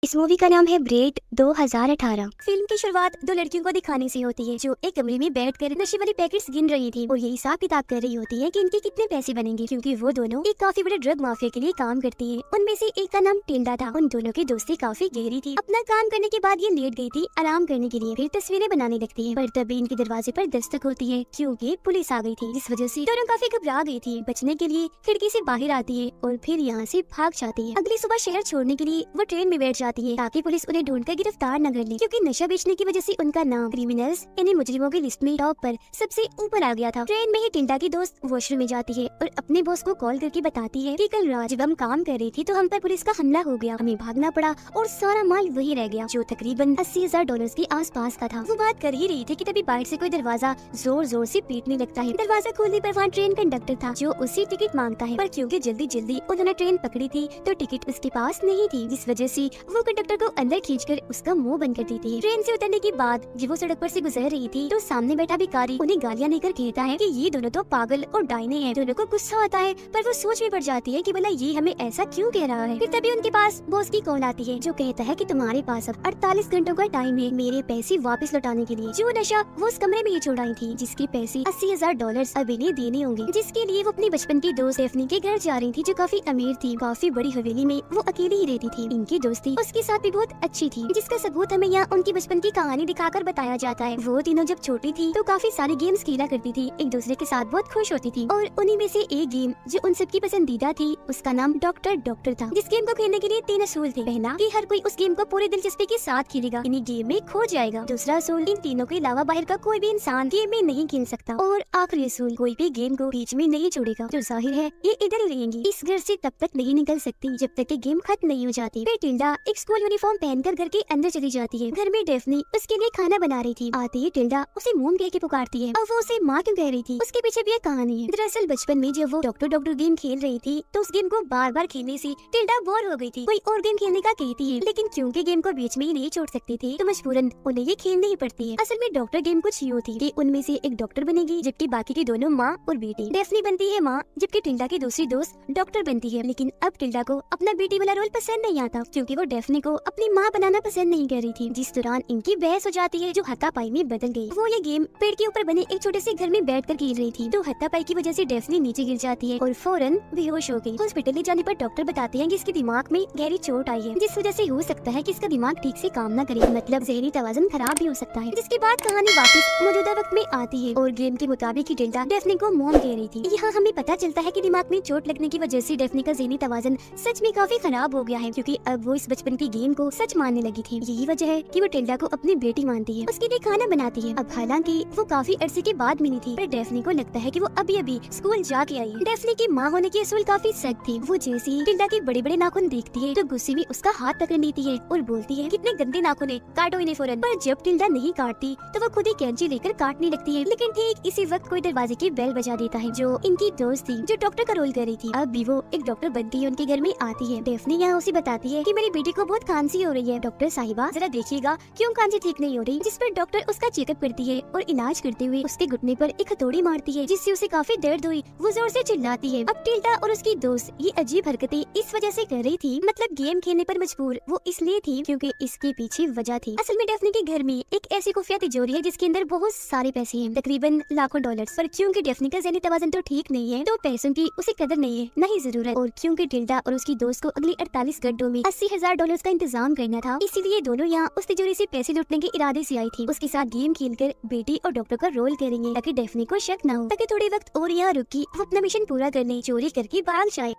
इस मूवी का नाम है ब्रेड 2018। फिल्म की शुरुआत दो लड़कियों को दिखाने से होती है जो एक कमरे में बैठकर नशे वाली पैकेट्स गिन रही थी और ये हिसाब किताब कर रही होती है कि इनके कितने पैसे बनेंगे, क्योंकि वो दोनों एक काफी बड़े ड्रग माफिया के लिए काम करती है। उनमें से एक का नाम टिल्डा था। उन दोनों की दोस्ती काफी गहरी थी। अपना काम करने के बाद ये लेट गई थी आराम करने के लिए, फिर तस्वीरें बनाने लगती है। पर तभी इनके दरवाजे पर दस्तक होती है क्योंकि पुलिस आ गई थी, जिस वजह से दोनों काफी घबरा गई थी। बचने के लिए खिड़की से बाहर आती है और फिर यहाँ से भाग जाती है। अगली सुबह शहर छोड़ने के लिए वो ट्रेन में बैठ जाती है ताकि पुलिस उन्हें ढूंढकर गिरफ्तार न कर ले, क्योंकि नशा बेचने की वजह से उनका नाम क्रिमिनल्स यानी मुजरिमों की लिस्ट में टॉप पर सबसे ऊपर आ गया था। ट्रेन में ही टिल्डा की दोस्त वॉशरूम में जाती है और अपने बॉस को कॉल करके बताती है कि कल रात जब हम काम कर रही थी तो हम पर पुलिस का हमला हो गया, हमें भागना पड़ा और सारा माल वही रह गया जो तकरीबन $80,000 के आसपास का था। वो बात कर ही रही थी कि तभी बाहर से कोई दरवाजा जोर जोर से पीटने लगता है। दरवाजा खोलने पर वहाँ ट्रेन कंडक्टर था जो उससे टिकट मांगता है, पर क्योंकि जल्दी जल्दी उन्होंने ट्रेन पकड़ी थी तो टिकट उसके पास नहीं थी, जिस वजह से वो कंडक्टर को अंदर खींचकर उसका मुंह बंद कर देती है। ट्रेन से उतरने के बाद जब वो सड़क पर से गुजर रही थी तो सामने बैठा भिखारी उन्हें गालियां देकर कहता है कि ये दोनों तो पागल और डायने हैं। दोनों को गुस्सा आता है पर वो सोच में पड़ जाती है कि भला ये हमें ऐसा क्यों कह रहा है। फिर तभी उनके पास बॉस की कॉल आती है जो कहता है कि तुम्हारे पास अब 48 घंटों का टाइम है मेरे पैसे वापस लौटाने के लिए। जो नशा वो उस कमरे में ही छोड़ाई थी जिसके पैसे $80,000 अभी नहीं देने होंगे, जिसके लिए वो अपनी बचपन की दोस्त डेफनी के घर जा रही थी जो काफी अमीर थी। काफी बड़ी हवेली में वो अकेली ही रहती थी। इनकी दोस्ती उसके साथ भी बहुत अच्छी थी, जिसका सबूत हमें यहाँ उनकी बचपन की कहानी दिखाकर बताया जाता है। वो तीनों जब छोटी थी तो काफी सारे गेम्स खेला करती थी, एक दूसरे के साथ बहुत खुश होती थी और उन्हीं में से एक गेम जो उन सबकी पसंदीदा थी उसका नाम डॉक्टर था। जिस गेम को खेलने के लिए 3 असूल थे। पहला कि हर कोई उस गेम को पूरी दिलचस्पी के साथ खेलेगा, इन्हीं गेम में खो जाएगा। दूसरा असूल इन तीनों के अलावा बाहर का कोई भी इंसान गेम में नहीं खेल सकता। और आखिरी असूल कोई भी गेम को बीच में नहीं छोड़ेगा। जो जाहिर है ये इधर ही रहेंगी, इस घर से तब तक नहीं निकल सकती जब तक कि गेम खत्म नहीं हो जाती। फिर टिल्डा एक स्कूल यूनिफॉर्म पहनकर घर के अंदर चली जाती है। घर में डेफनी उसके लिए खाना बना रही थी। आते ही टिल्डा उसे मोम कह के पुकारती है। अब वो उसे माँ क्यों कह रही थी उसके पीछे भी एक कहानी है। दरअसल बचपन में जब वो डॉक्टर गेम खेल रही थी तो उस गेम को बार बार खेलने से टिल्डा बोर हो गई थी। कोई और गेम खेलने का कहती है, लेकिन क्योंकि गेम को बीच में ही नहीं छोड़ सकती थी तो मजबूरन उन्हें ये खेलनी ही पड़ती है। असल में डॉक्टर गेम कुछ यूँ थी कि उनमें से एक डॉक्टर बनेगी जबकि बाकी की दोनों माँ और बेटी। डेफनी बनती है माँ जबकि टिल्डा की दूसरी दोस्त डॉक्टर बनती है। लेकिन अब टिल्डा को अपना बेटी वाला रोल पसंद नहीं आता क्योंकि वो डेफनी को अपनी माँ बनाना पसंद नहीं कर रही थी। जिस दौरान इनकी बहस हो जाती है जो हाथापाई में बदल गई। वो ये गेम पेड़ के ऊपर बने एक छोटे से घर में बैठकर खेल रही थी तो हाथापाई की वजह से डेफनी नीचे गिर जाती है और फौरन बेहोश हो गई। हॉस्पिटल ले जाने पर डॉक्टर बताते हैं कि इसके दिमाग में गहरी चोट आई है, जिस वजह से हो सकता है कि इसका दिमाग ठीक से काम न करे, मतलब जहनी तवाज़ुन खराब भी हो सकता है। जिसके बाद कहानी वापस मौजूदा वक्त में आती है और गेम के मुताबिक ही टिल्डा डेफनी को मोम कह रही थी। यहाँ हमें पता चलता है कि दिमाग में चोट लगने की वजह से डेफनी का जहनी तवाज़ुन सच में काफी खराब हो गया है, क्योंकि अब वो इस बचपन की गेम को सच मानने लगी थी। यही वजह है कि वो टिल्डा को अपनी बेटी मानती है, उसके लिए खाना बनाती है। अब हालांकि वो काफी अरसे के बाद मिली थी पर डेफनी को लगता है कि वो अभी स्कूल जाके आई है। डेफनी की माँ होने की असूल काफी सख्त थी। वो जैसे ही टिल्डा के बड़े बड़े नाखून देखती है तो गुस्से में उसका हाथ पकड़ लेती है और बोलती है कितने गंदे नाखून है, काटो इन्हें फौरन। पर जब टिल्डा नहीं काटती तो वो खुद ही कैंची लेकर काटने लगती है। लेकिन ठीक इसी वक्त कोई दरवाजे की बेल बजा देता है जो इनकी दोस्त थी जो डॉक्टर का रोल कर रही थी। अब भी वो एक डॉक्टर बनती है उनके घर में आती है। डेफनी यहाँ उसे बताती है कि मेरी बेटी को बहुत खांसी हो रही है, डॉक्टर साहिबा जरा देखिएगा क्यों खांसी ठीक नहीं हो रही। जिस पर डॉक्टर उसका चेकअप करती है और इलाज करते हुए उसके घुटने पर एक हथौड़ी मारती है जिससे उसे काफी दर्द हुई। वो जोर से चिल्लाती है। अब टिल्डा और उसकी दोस्त ये अजीब हरकतें इस वजह से कर रही थी, मतलब गेम खेलने पर मजबूर वो इसलिए थी क्योंकि इसके पीछे वजह थी। असल में डेफनी के घर में एक ऐसी खुफिया तिजोरी है जिसके अंदर बहुत सारे पैसे हैं, तकरीबन लाखों $। पर क्योंकि डेफनी का ज़हनी तवाज़ुन तो ठीक नहीं है तो पैसों की उसे कदर नहीं है, न ही जरूरत। और क्योंकि टिल्डा और उसकी दोस्त को अगले 48 घंटों में $80,000 का इंतजाम करना था, इसीलिए दोनों यहाँ उस तिजोरी से पैसे लूटने के इरादे से आई थी। उसके साथ गेम खेलकर बेटी और डॉक्टर का रोल करेंगे ताकि डेफनी को शक न हो, ताकि थोड़े वक्त और यहाँ रुकी वो अपना मिशन पूरा करने चोरी करके भाग जाए।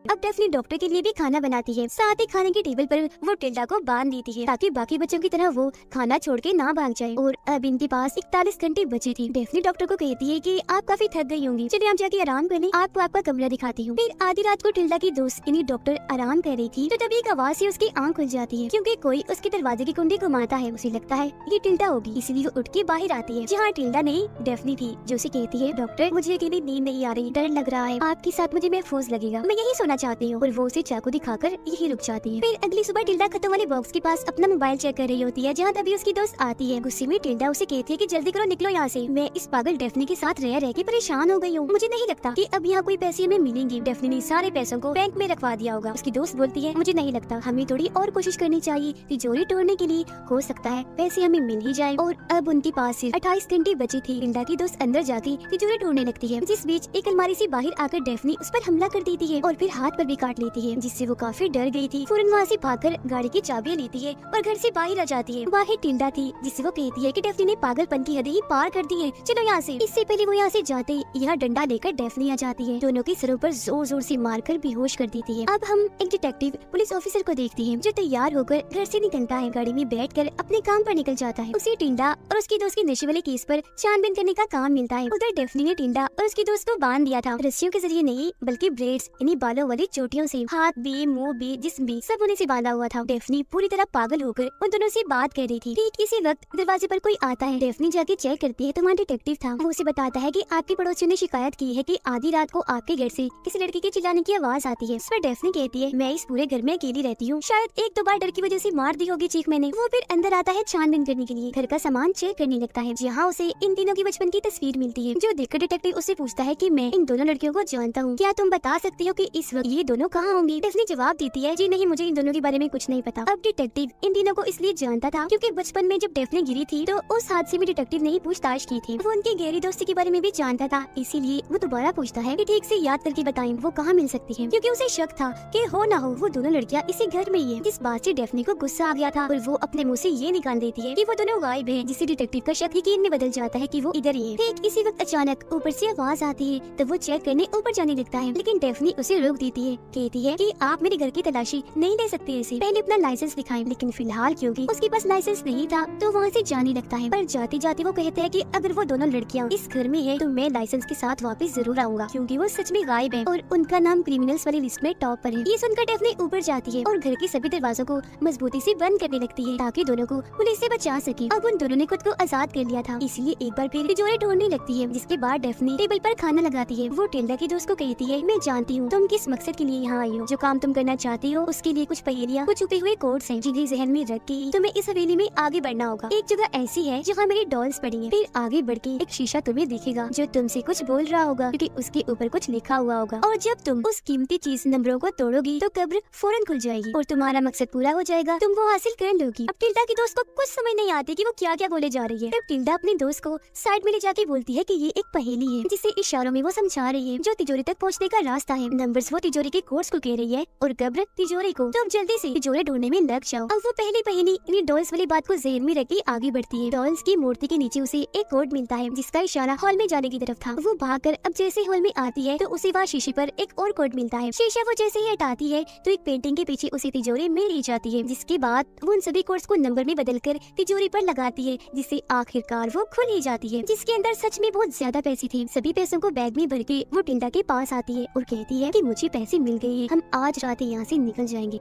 अब डेफनी डॉक्टर के लिए भी खाना बनाती है, साथ ही खाने की टेबल पर वो टिल्डा को बांध देती है ताकि बाकी बच्चों की तरह वो खाना छोड़ के ना भाग जाए। और अब इनके पास 41 घंटे बचे थी। डेफनी डॉक्टर को कहती है कि आप काफी थक गई होंगी, चलिए आप जाके आराम कर लें, आपको आपका कमरा दिखाती हूँ। फिर आधी रात को टिल्डा की दोस्त यानी डॉक्टर आराम कर रही थी तो तभी एक आवाज से उसकी आंख खुल जाती है क्योंकि कोई उसके दरवाजे की कुंडी घुमाता है। उसे लगता है ये टिल्डा होगी, इसीलिए वो उठ के बाहर आती है जहाँ टिल्डा नहीं डेफनी थी, जो उसे कहती है डॉक्टर मुझे अकेली नींद नहीं आ रही, डर लग रहा है, आपके साथ मुझे महफूज लगेगा। मैं यही जाना चाहती हूँ, और वो उसे चाकू दिखाकर यही रुक जाती है। फिर अगली सुबह टिल्डा खतों वाले बॉक्स के पास अपना मोबाइल चेक कर रही होती है, जहाँ तभी उसकी दोस्त आती है। गुस्से में टिल्डा उसे कहती है कि जल्दी करो, निकलो यहाँ से, मैं इस पागल डेफनी के साथ रह रह के परेशान हो गई हूँ, मुझे नहीं लगता कि अब यहाँ कोई पैसे हमें मिलेंगे। डेफनी ने सारे पैसों को बैंक में रखवा दिया होगा। उसकी दोस्त बोलती है मुझे नहीं लगता, हमें थोड़ी और कोशिश करनी चाहिए तिजोरी तोड़ने के लिए, हो सकता है पैसे हमें मिल ही जाए। और अब उनके पास सिर्फ 28 घंटे बचे थे। टिल्डा की दोस्त अंदर जाके तिजोरी तोड़ने लगती है, जिस बीच एक अलमारी से बाहर आकर डेफनी उस पर हमला कर देती है और फिर हाथ पर भी काट लेती है, जिससे वो काफी डर गई थी। फौरन वहाँ से भागकर गाड़ी की चाबियां लेती है और घर से बाहर आ जाती है। बाहर टिल्डा थी, जिससे वो कहती है कि डेफनी ने पागलपन की हदें ही पार कर दी है, चलो यहाँ से। इससे पहले वो यहाँ से जाते यहाँ डंडा लेकर डेफनी आ जाती है, दोनों के सरों पर जोर जोर से मारकर बेहोश कर देती है। अब हम एक डिटेक्टिव पुलिस ऑफिसर को देखते हैं, जो तैयार होकर घर से निकलता है, गाड़ी में बैठकर अपने काम पर निकल जाता है। उसे टिल्डा और उसकी दोस्त के नशे वाले केस पर छानबीन करने का काम मिलता है। उधर डेफनी ने टिल्डा और उसकी दोस्त को बांध दिया था, रस्सियों के जरिए नहीं बल्कि ब्रेड्स, इन्हीं बालों वाली चोटियों से। हाथ भी, मुंह भी, जिस्म भी सब उन्हीं से बांधा हुआ था। डेफनी पूरी तरह पागल होकर उन दोनों से बात कर रही थी। ठीक इसी वक्त दरवाजे पर कोई आता है। डेफनी जाके चेक करती है तो वहाँ डिटेक्टिव था। वो उसे बताता है कि आपके पड़ोसियों ने शिकायत की है कि आधी रात को आपके घर से किसी लड़के के चिल्लाने की आवाज आती है। इस पर डेफनी कहती है मैं इस पूरे घर में अकेली रहती हूँ, शायद एक दो बार डर की वजह से मार दी होगी चीख मैंने। वो फिर अंदर आता है छानबीन करने के लिए, घर का सामान चेक करने लगता है, जहाँ उसे इन तीनों की बचपन की तस्वीर मिलती है, जो देखकर डिटेक्टिव उससे पूछता है कि मैं इन दोनों लड़कियों को जानता हूँ, क्या तुम बता सकती हो कि इस वक्त ये दोनों कहाँ होंगी? डेफनी जवाब देती है जी नहीं, मुझे इन दोनों के बारे में कुछ नहीं पता। अब डिटेक्टिव इन तीनों को इसलिए जानता था क्योंकि बचपन में जब डेफनी गिरी थी तो उस हादसे में डिटेक्टिव ने पूछताछ की थी। वो उनकी गहरी दोस्ती के बारे में भी जानता था, इसीलिए वो दोबारा पूछता है कि ठीक से याद करके बताएं वो कहाँ मिल सकती है, क्योंकि उसे शक था कि हो ना हो वो दोनों लड़कियाँ इसी घर में ही है। जिस बात से डेफनी को गुस्सा आ गया था और वो अपने मुँह से ये निकाल देती है कि वो दोनों गायब है, जिससे डिटेक्टिव का शक यकीन में बदल जाता है कि वो इधर ही है। ठीक इसी वक्त अचानक ऊपर से आवाज आती है, तो वो चेक करने ऊपर जाने लगता है, लेकिन डेफनी उसे रोक देती है, कहती है कि आप मेरे घर की तलाशी नहीं ले सकते ऐसे, पहले अपना लाइसेंस दिखाएं। लेकिन फिलहाल क्योंकि उसके पास लाइसेंस नहीं था तो वहाँ से जाने लगता है, पर जाते जाते वो कहते हैं कि अगर वो दोनों लड़कियाँ इस घर में है तो मैं लाइसेंस के साथ वापस जरूर आऊंगा, क्योंकि वो सच में गायब है और उनका नाम क्रिमिनल्स वाली लिस्ट में टॉप पर है। ये सुनकर डेफनी ऊपर जाती है और घर के सभी दरवाजों को मजबूती से बंद करने लगती है ताकि दोनों को पुलिस से बचा सके। अब उन दोनों ने खुद को आजाद कर लिया था, इसलिए एक बार फिर तिजोरी ढूंढने लगती है, जिसके बाद डेफनी टेबल पर खाना लगाती है। वो टिल्डा की दोस्त को कहती है मैं जानती हूँ तुम किस मकसद के लिए यहाँ आई हो, जो काम तुम करना चाहती हो उसके लिए कुछ पहेलियाँ, कुछ छुपे हुए कोड्स हैं जिन्हें जहन में रख के तुम्हें इस हवेली में आगे बढ़ना होगा। एक जगह ऐसी है जहाँ मेरी डॉल्स पड़ी है, फिर आगे बढ़ के एक शीशा तुम्हें दिखेगा जो तुमसे कुछ बोल रहा होगा क्योंकि उसके ऊपर कुछ लिखा हुआ होगा, और जब तुम उस कीमती चीज नंबरों को तोड़ोगी तो कब्र फौरन खुल जाएगी और तुम्हारा मकसद पूरा हो जाएगा, तुम वो हासिल कर लोगी। अब टिल्डा की दोस्त को कुछ समझ नहीं आती कि वो क्या क्या बोले जा रही है। तब टिल्डा अपनी दोस्त को साइड में ले जाके बोलती है कि ये एक पहेली है, जिसे इशारों में वो समझा रही है जो तिजोरी तक पहुँचने का रास्ता है। नंबर्स वो तिजोरी के कोड्स को कह रही है और कब्र तिजोरी को, तो अब जल्दी से तिजोरी ढूंढने में लग जाओ। अब वो पहली पहेली यानी डॉल्स वाली बात को जहन में रख के आगे बढ़ती है। डॉल्स की मूर्ति के नीचे उसे एक कोड मिलता है जिसका इशारा हॉल में जाने की तरफ था। वो भागकर अब जैसे हॉल में आती है तो उसे वहाँ शीशे पर एक और कोड मिलता है। शीशा वो जैसे ही हटाती है तो एक पेंटिंग के पीछे उसे तिजोरी में ले जाती है, जिसके बाद वो उन सभी कोड्स को नंबर में बदलकर तिजोरी पर लगाती है, जिससे आखिरकार वो खुल ही जाती है, जिसके अंदर सच में बहुत ज्यादा पैसे थे। सभी पैसों को बैग में भर के वो टिल्डा के पास आती है और कहती है कि मुझे पैसे मिल गए हैं, हम आज रात यहाँ से निकल जाएंगे।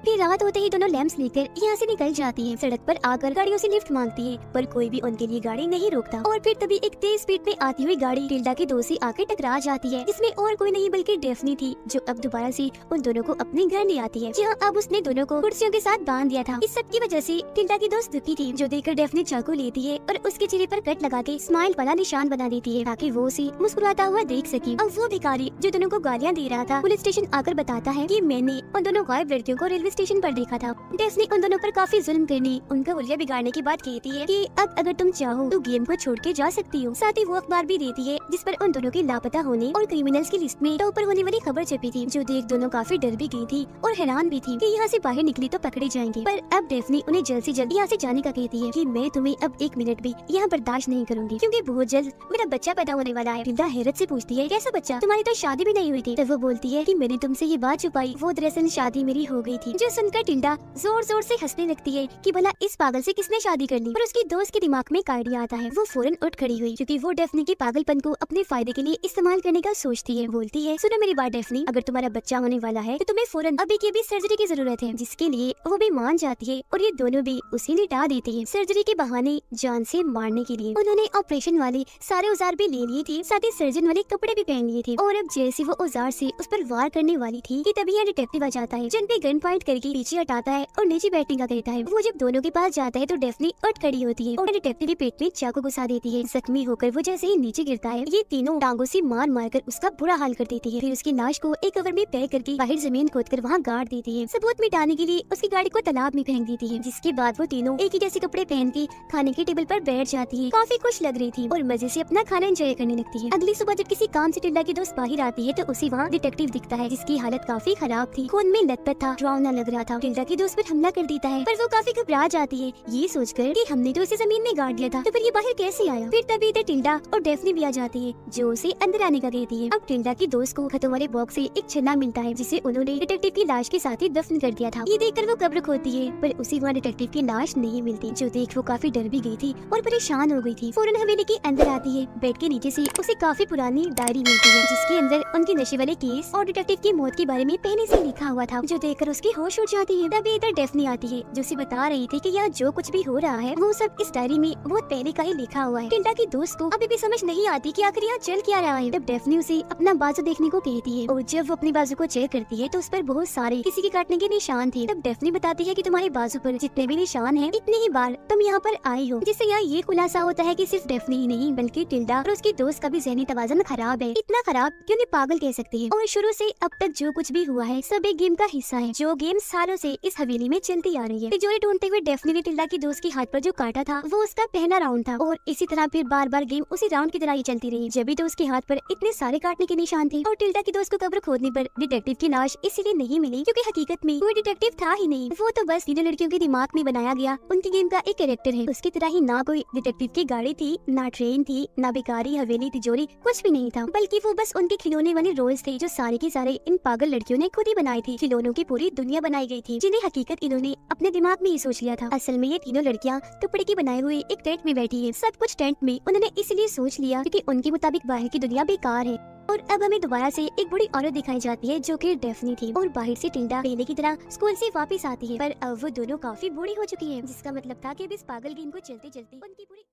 फिर रात होते ही दोनों लैंप्स लेकर यहाँ से निकल जाती हैं। सड़क पर आकर गाड़ियों से लिफ्ट मांगती है, पर कोई भी उनके लिए गाड़ी नहीं रोकता। और फिर तभी एक तेज स्पीड में आती हुई गाड़ी टिल्डा के दोस्त से आकर टकरा जाती है, जिसमें और कोई नहीं बल्कि डेफनी थी, जो अब दोबारा से उन दोनों को अपने घर ले आती है, जहाँ अब उसने दोनों को कुर्सियों के साथ बांध दिया था। इस सब की वजह से टिल्डा की दोस्त दुखी थी, जो देखकर डेफनी चाकू लेती है और उसके चेहरे पर कट लगा के स्माइल वाला निशान बना देती है ताकि वो उसे मुस्कुराता हुआ देख सके। अब वो भिखारी जो दोनों को गालियाँ दे रहा था पुलिस स्टेशन आकर बताता है कि मैंने उन दोनों गायब लड़कियों को रेलवे स्टेशन पर देखा था। डेफनी उन दोनों पर काफी जुल्म करने, उनका हुलिया बिगाड़ने की बात कहती है कि अब अगर तुम चाहो तो गेम को छोड़ के जा सकती हो। साथ ही वो अखबार भी देती है जिस पर उन दोनों के लापता होने और क्रिमिनल्स की लिस्ट में टॉप पर होने वाली खबर छपी थी, जो देख दोनों काफी डर भी गई थी और हैरान भी थी कि यहाँ से बाहर निकली तो पकड़े जाएंगे। पर अब डेफनी उन्हें जल्द से जल्द यहाँ से जाने का कहती है कि मैं तुम्हें अब एक मिनट भी यहाँ बर्दाश्त नहीं करूंगी, क्योंकि बहुत जल्द मेरा बच्चा पैदा होने वाला है। टिल्डा हैरत से पूछती है कैसा बच्चा, तुम्हारी तो शादी भी नहीं हुई थी। तब वो बोलती है कि मैंने तुमसे ये बात छुपाई, वो दरअसल शादी मेरी हो गई थी, जो सुनकर टिल्डा जोर जोर से हंसने लगती है कि भला इस पागल से किसने शादी कर ली। पर उसकी दोस्त के दिमाग में एक आइडिया आता है। वो फौरन उठ खड़ी हुई क्योंकि वो डेफनी के पागलपन को अपने फायदे के लिए इस्तेमाल करने का सोचती है। बोलती है, सुनो मेरी बात डेफनी, अगर तुम्हारा बच्चा होने वाला है तो तुम्हें फौरन अभी की अभी सर्जरी की जरूरत है, जिसके लिए वो भी मान जाती है और ये दोनों भी उसे लिटा देती है सर्जरी के बहाने जान से मारने के लिए। उन्होंने ऑपरेशन वाले सारे औजार भी ले लिए थे, साथ ही सर्जन वाले कपड़े भी पहन लिए थे और अब जैसे वो औजार से उस पर वार करने वाली थी कि तभी यहाँ डिटेक्टिव आ जाता है, जिन पे गन पॉइंट करके पीछे हटाता है और नीचे बैठने का कहता है। वो जब दोनों के पास जाता है तो डेफनी उठ खड़ी होती है और डिटेक्टिव के पेट में चाकू घुसा देती है। जख्मी होकर वो जैसे ही नीचे गिरता है, ये तीनों टांगों से मार मार कर उसका बुरा हाल कर देती है। फिर उसकी लाश को एक कवर में पैक करके बाहर जमीन खोदकर वहाँ गाड़ देती है। सबूत मिटाने के लिए उसकी गाड़ी को तालाब में फेंक देती है, जिसके बाद वो तीनों एक ही जैसे कपड़े पहन के खाने के टेबल पर बैठ जाती है। काफी खुश लग रही थी और मजे से अपना खाना एंजॉय करने लगती है। अगली सुबह जब किसी काम से टिल्डा की दोस्त बाहर आती है तो उसे वहाँ डिटेक्टिव दिखता है, जिसकी हालत काफी खराब थी, खून में लथपथ था, डरावना लग रहा था। टिल्डा की दोस्त पर हमला कर देता है पर वो काफी घबरा जाती है, ये सोचकर कि हमने तो उसे जमीन में गाड़ दिया था, तो फिर ये बाहर कैसे आया। फिर तभी इधर टिल्डा और डेफनी भी आ जाती है, जो उसे अंदर आने का कहती है। अब टिल्डा की दोस्त को खतों वाले बॉक्स से एक छन्ना मिलता है, जिसे उन्होंने डिटेक्टिव की लाश के साथ ही दफन कर दिया था। ये देखकर वो कब्र खोदती है पर उसी वहाँ डिटेक्टिव की लाश नहीं मिलती, जो देख वो काफी डर भी गई थी और परेशान हो गई थी। फौरन हवेली के अंदर आती है, बेड के नीचे से उसे काफी पुरानी डायरी मिलती है, जिसके अंदर उनके नशे वाले केस और डिटेक्टिव की मौत के बारे में पहले से लिखा हुआ था, जो देखकर उसकी होश उड़ जाती है। तभी इधर डेफनी आती है, जो उसे बता रही थी कि यहाँ जो कुछ भी हो रहा है वो सब इस डायरी में बहुत पहले का ही लिखा हुआ है। टिल्डा की दोस्त को अभी भी समझ नहीं आती कि आखिर यहाँ चल क्या रहा है। तब डेफनी उसे अपना बाजू देखने को कहती है और जब वो अपनी बाजू को चेक करती है तो उस पर बहुत सारे किसी के काटने के निशान थे। तब डेफनी बताती है कि तुम्हारे बाजू पर जितने भी निशान हैं, इतने ही बार तुम यहाँ पर आई हो, जिससे यहाँ ये खुलासा होता है कि सिर्फ डेफनी ही नहीं बल्कि टिल्डा और उसकी दोस्त का भी ज़हनी तवाज़ुन खराब है। इतना खराब कि उन्हें पागल कह सकते हैं। और शुरू से अब तक जो कुछ भी हुआ है सब एक गेम का हिस्सा है, जो गेम सालों से इस हवेली में चलती आ रही है। तिजोरी ढूंढते हुए डेफनी ने टिल्डा की दोस्त के हाथ पर जो काटा था वो उसका पहला राउंड था और इसी तरह फिर बार बार गेम उसी राउंड की तरह ही चलती रही। जब भी तो उसके हाथ पर इतने सारे काटने के निशान थे और टिल्डा की दोस्त को कब्र खोदने पर डिटेक्टिव की लाश इसीलिए नहीं मिली क्योंकि हकीकत में वो डिटेक्टिव था ही नहीं, वो तो बस तीनों लड़कियों के दिमाग में बनाया गया उनकी गेम का एक कैरेक्टर है। उसकी तरह ही ना कोई डिटेक्टिव की गाड़ी थी, ना ट्रेन थी, ना बेकारी हवेली तिजोरी, कुछ भी नहीं था, बल्कि वो बस उनके खिलौने वाले रोल्स थे जो सारे के सारे इन पागल लड़कियों ने खुद ही बनाए थे। खिलौनों की पूरी दुनिया बनाई गई थी, जिन्हें हकीकत इन्होंने अपने दिमाग में ही सोच लिया था। असल में ये तीनों लड़कियां कपड़े की बनाए हुए एक टेंट में बैठी है। सब कुछ टेंट में उन्होंने इसलिए सोच लिया क्योंकि उनके मुताबिक बाहर की दुनिया बेकार है। और अब हमें दोबारा से एक बूढ़ी औरत दिखाई जाती है जो कि डेफनी थी और बाहर से टिल्डा पहले की तरह स्कूल से वापस आती है, पर अब वो दोनों काफी बूढ़ी हो चुकी है, जिसका मतलब था कि अब इस पागल गेम को चलते चलते उनकी पूरी